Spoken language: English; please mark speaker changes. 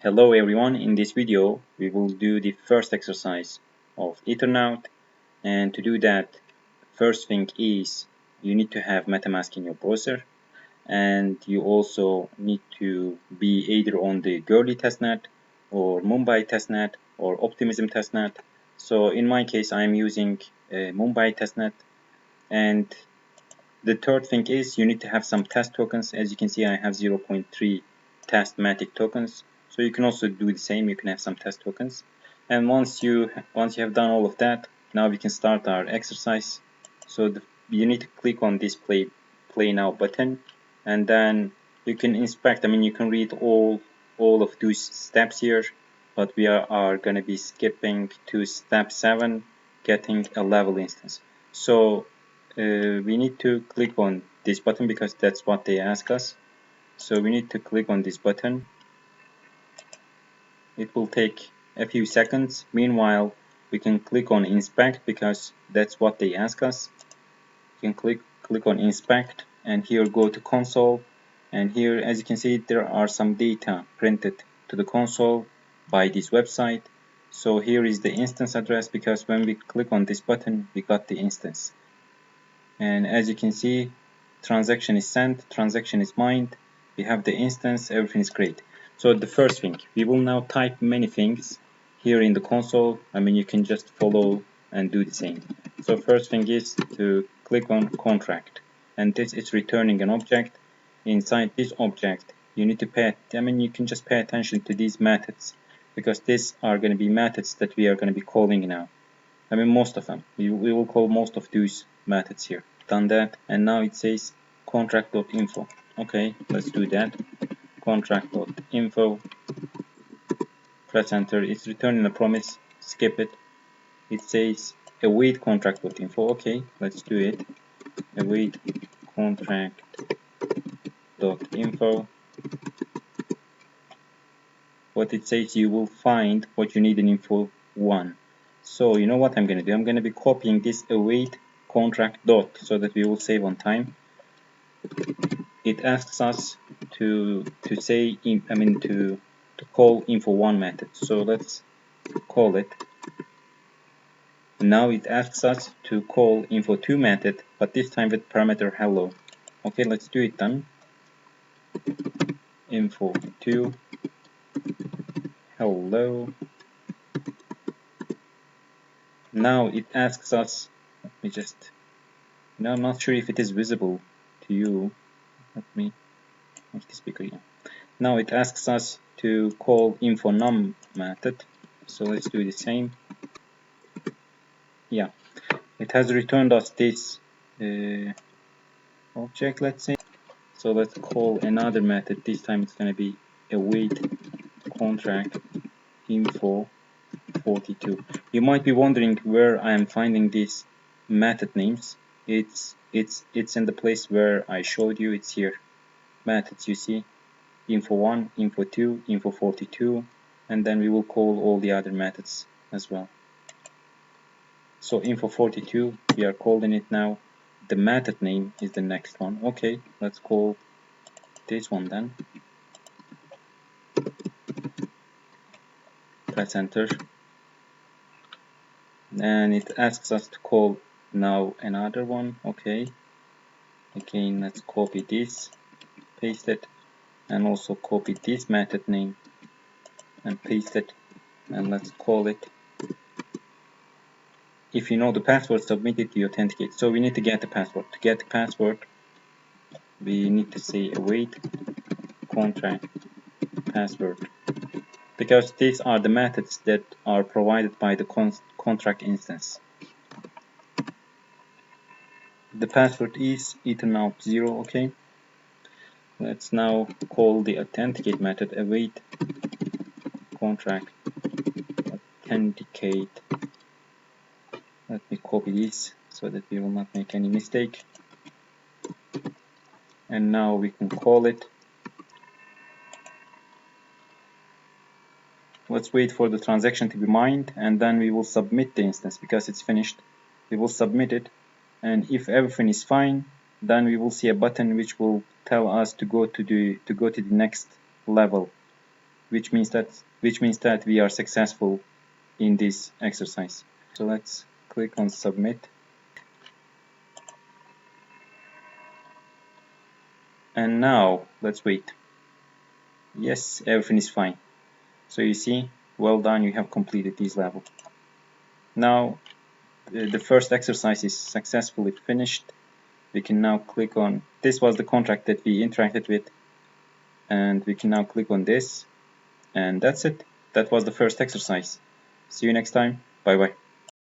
Speaker 1: Hello everyone, in this video we will do the first exercise of Ethernaut, and to do that, first thing is you need to have MetaMask in your browser, and you also need to be either on the Girly testnet or Mumbai testnet or Optimism testnet. So in my case I am using Mumbai testnet, and the third thing is you need to have some test tokens. As you can see, I have 0.3 testmatic tokens. So you can also do the same. You can have some test tokens. And once you have done all of that, now we can start our exercise. So you need to click on this play now button, and then you can inspect. You can read all of those steps here, but we are going to be skipping to step 7, getting a level instance. So we need to click on this button because that's what they ask us. So we need to click on this button. It will take a few seconds. Meanwhile, we can click on inspect because that's what they ask us. You can click on inspect, and here go to console, and here, as you can see, there are some data printed to the console by this website. So here is the instance address, because when we click on this button we got the instance. And as you can see, transaction is sent, transaction is mined, we have the instance, everything is great. So the first thing, we will now type many things here in the console. You can just follow and do the same. So first thing is to click on contract, and this is returning an object. Inside this object you need to you can just pay attention to these methods, because these are going to be methods that we are going to be calling now. Most of them. We will call most of these methods here. Done that, and now it says contract.info. Okay, let's do that. Contract.info. Press enter. It's returning a promise. Skip it. It says await contract.info. Okay, let's do it. Await contract.info. What it says, you will find what you need in info 1. So you know what I'm going to do? I'm going to be copying this await contract dot so that we will save on time. It asks us to say to call info1 method. So let's call it. Now it asks us to call info2 method, but this time with parameter hello. Okay, let's do it then. Info2 hello. Now it asks us, let me just, I'm not sure if it is visible to you. Let me make this bigger. Yeah. Now it asks us to call info_num method. So let's do the same. Yeah, it has returned us this object, let's say. So let's call another method. This time it's going to be await contract info 42. You might be wondering where I am finding these method names. It's in the place where I showed you. It's here. Methods, you see, info1, info2, info42, and then we will call all the other methods as well. So info42, we are calling it now. The method name is the next one. Okay, let's call this one then. Press enter. And it asks us to call now another one. Okay, again let's copy this, paste it, and also copy this method name and paste it, and let's call it. If you know the password, submit it to authenticate. So we need to get the password. To get the password, we need to say await contract password, because these are the methods that are provided by the contract instance. The password is Ethernaut 0. Okay, let's now call the authenticate method await contract authenticate. Let me copy this so that we will not make any mistake. And now we can call it. Let's wait for the transaction to be mined, and then we will submit the instance because it's finished. We will submit it, and if everything is fine, then we will see a button which will tell us to go to the next level. which means that we are successful in this exercise. So let's click on submit, and now let's wait. Yes, everything is fine. So you see, well done, you have completed this level. Now the first exercise is successfully finished. We can now click on, this was the contract that we interacted with, and we can now click on this, and that's it. That was the first exercise. See you next time. Bye bye.